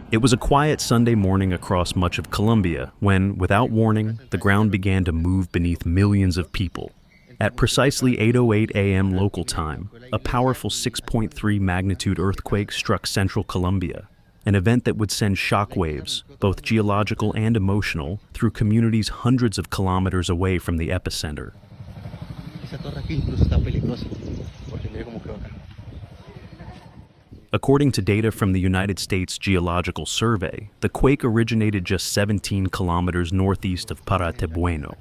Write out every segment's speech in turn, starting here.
It was a quiet Sunday morning across much of Colombia when, without warning, the ground began to move beneath millions of people. At precisely 8:08 a.m. local time, a powerful 6.3 magnitude earthquake struck central Colombia, an event that would send shockwaves, both geological and emotional, through communities hundreds of kilometers away from the epicenter. According to data from the United States Geological Survey, the quake originated just 17 kilometers northeast of Paratebueno,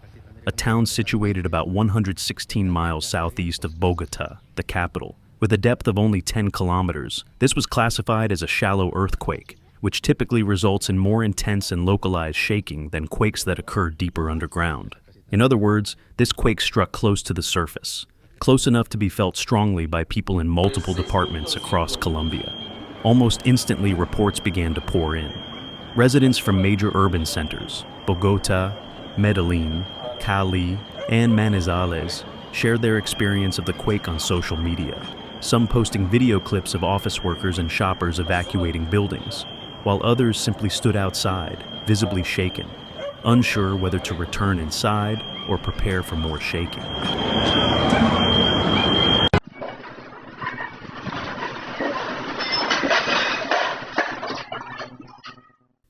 a town situated about 116 miles southeast of Bogotá, the capital. With a depth of only 10 kilometers, this was classified as a shallow earthquake, which typically results in more intense and localized shaking than quakes that occur deeper underground. In other words, this quake struck close to the surface, close enough to be felt strongly by people in multiple departments across Colombia. Almost instantly, reports began to pour in. Residents from major urban centers, Bogotá, Medellín, Cali, and Manizales, shared their experience of the quake on social media, some posting video clips of office workers and shoppers evacuating buildings, while others simply stood outside, visibly shaken, unsure whether to return inside or prepare for more shaking.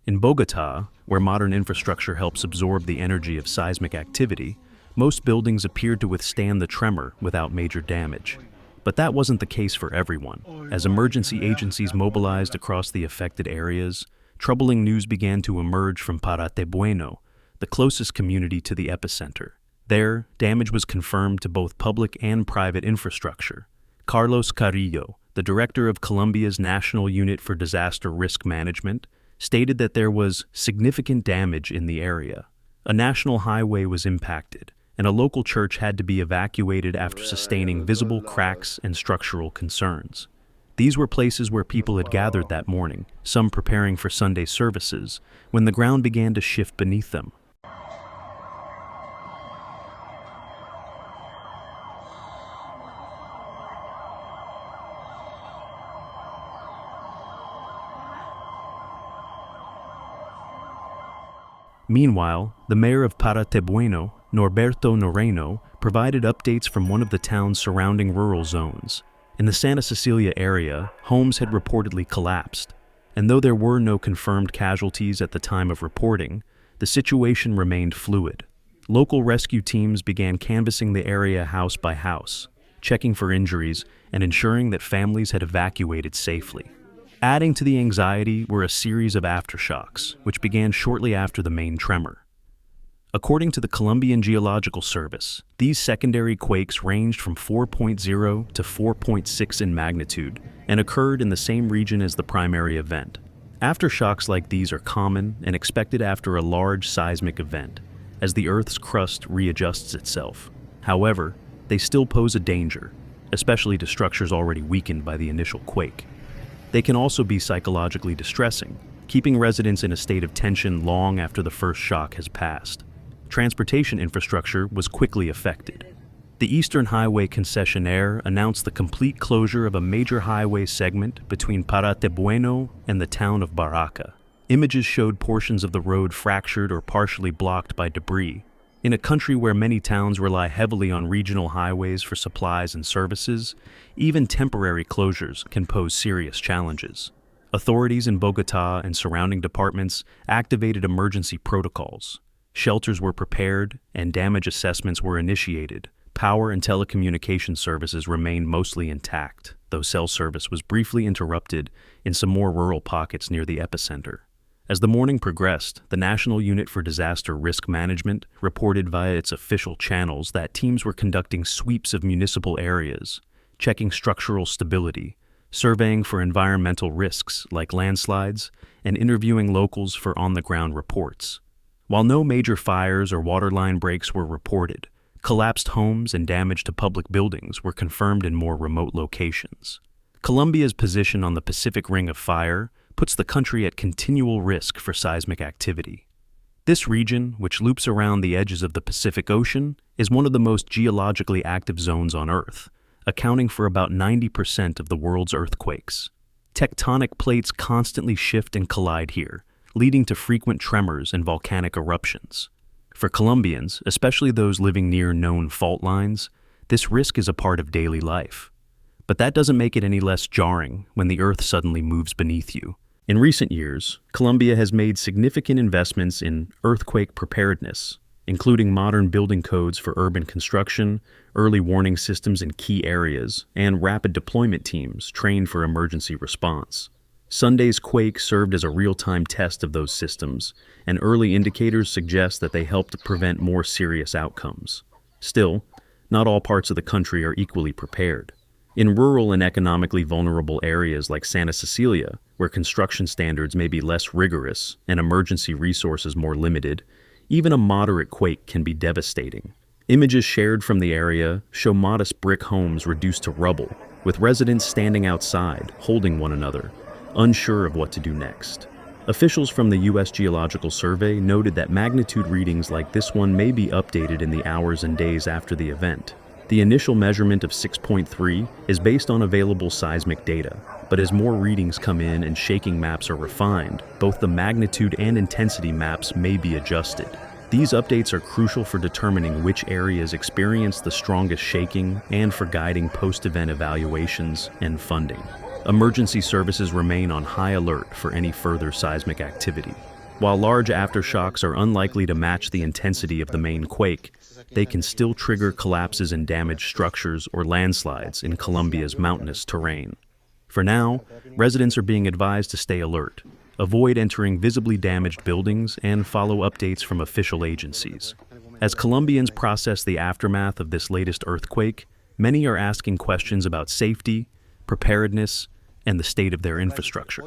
In Bogotá, where modern infrastructure helps absorb the energy of seismic activity, most buildings appeared to withstand the tremor without major damage. But that wasn't the case for everyone. As emergency agencies mobilized across the affected areas, troubling news began to emerge from Paratebueno, the closest community to the epicenter. There, damage was confirmed to both public and private infrastructure. Carlos Carrillo, the director of Colombia's National Unit for Disaster Risk Management, stated that there was significant damage in the area. A national highway was impacted, and a local church had to be evacuated after sustaining visible cracks and structural concerns. These were places where people had gathered that morning, some preparing for Sunday services, when the ground began to shift beneath them. Meanwhile, the mayor of Paratebueno, Norberto Noreno, provided updates from one of the town's surrounding rural zones. In the Santa Cecilia area, homes had reportedly collapsed, and though there were no confirmed casualties at the time of reporting, the situation remained fluid. Local rescue teams began canvassing the area house by house, checking for injuries and ensuring that families had evacuated safely. Adding to the anxiety were a series of aftershocks, which began shortly after the main tremor. According to the Colombian Geological Service, these secondary quakes ranged from 4.0 to 4.6 in magnitude and occurred in the same region as the primary event. Aftershocks like these are common and expected after a large seismic event, as the Earth's crust readjusts itself. However, they still pose a danger, especially to structures already weakened by the initial quake. They can also be psychologically distressing, keeping residents in a state of tension long after the first shock has passed. Transportation infrastructure was quickly affected. The Eastern Highway concessionaire announced the complete closure of a major highway segment between Paratebueno and the town of Baraka. Images showed portions of the road fractured or partially blocked by debris. In a country where many towns rely heavily on regional highways for supplies and services, even temporary closures can pose serious challenges. Authorities in Bogotá and surrounding departments activated emergency protocols. Shelters were prepared and damage assessments were initiated. Power and telecommunication services remained mostly intact, though cell service was briefly interrupted in some more rural pockets near the epicenter. As the morning progressed, the National Unit for Disaster Risk Management reported via its official channels that teams were conducting sweeps of municipal areas, checking structural stability, surveying for environmental risks like landslides, and interviewing locals for on-the-ground reports. While no major fires or waterline breaks were reported, collapsed homes and damage to public buildings were confirmed in more remote locations. Colombia's position on the Pacific Ring of Fire puts the country at continual risk for seismic activity. This region, which loops around the edges of the Pacific Ocean, is one of the most geologically active zones on Earth, accounting for about 90% of the world's earthquakes. Tectonic plates constantly shift and collide here, leading to frequent tremors and volcanic eruptions. For Colombians, especially those living near known fault lines, this risk is a part of daily life. But that doesn't make it any less jarring when the Earth suddenly moves beneath you. In recent years, Colombia has made significant investments in earthquake preparedness, including modern building codes for urban construction, early warning systems in key areas, and rapid deployment teams trained for emergency response. Sunday's quake served as a real-time test of those systems, and early indicators suggest that they helped prevent more serious outcomes. Still, not all parts of the country are equally prepared. In rural and economically vulnerable areas like Santa Cecilia, where construction standards may be less rigorous and emergency resources more limited, even a moderate quake can be devastating. Images shared from the area show modest brick homes reduced to rubble, with residents standing outside, holding one another, unsure of what to do next. Officials from the U.S. Geological Survey noted that magnitude readings like this one may be updated in the hours and days after the event. The initial measurement of 6.3 is based on available seismic data, but as more readings come in and shaking maps are refined, both the magnitude and intensity maps may be adjusted. These updates are crucial for determining which areas experience the strongest shaking and for guiding post-event evaluations and funding. Emergency services remain on high alert for any further seismic activity. While large aftershocks are unlikely to match the intensity of the main quake, they can still trigger collapses in damaged structures or landslides in Colombia's mountainous terrain. For now, residents are being advised to stay alert, avoid entering visibly damaged buildings, and follow updates from official agencies. As Colombians process the aftermath of this latest earthquake, many are asking questions about safety, preparedness, and the state of their infrastructure.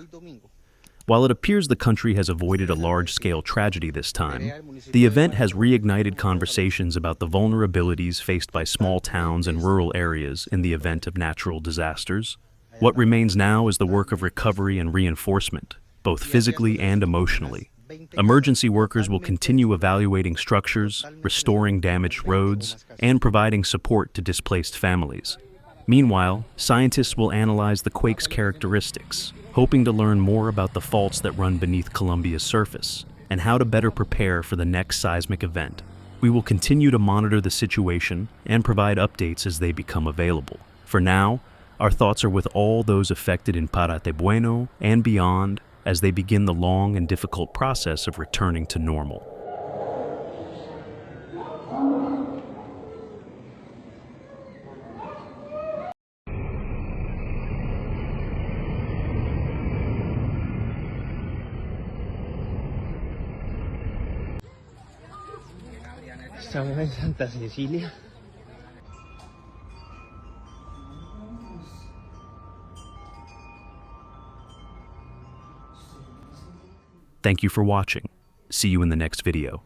While it appears the country has avoided a large-scale tragedy this time, the event has reignited conversations about the vulnerabilities faced by small towns and rural areas in the event of natural disasters. What remains now is the work of recovery and reinforcement, both physically and emotionally. Emergency workers will continue evaluating structures, restoring damaged roads, and providing support to displaced families. Meanwhile, scientists will analyze the quake's characteristics, hoping to learn more about the faults that run beneath Colombia's surface and how to better prepare for the next seismic event. We will continue to monitor the situation and provide updates as they become available. For now, our thoughts are with all those affected in Paratebueno and beyond as they begin the long and difficult process of returning to normal. Estamos en Santa Cecilia. Thank you for watching. See you in the next video.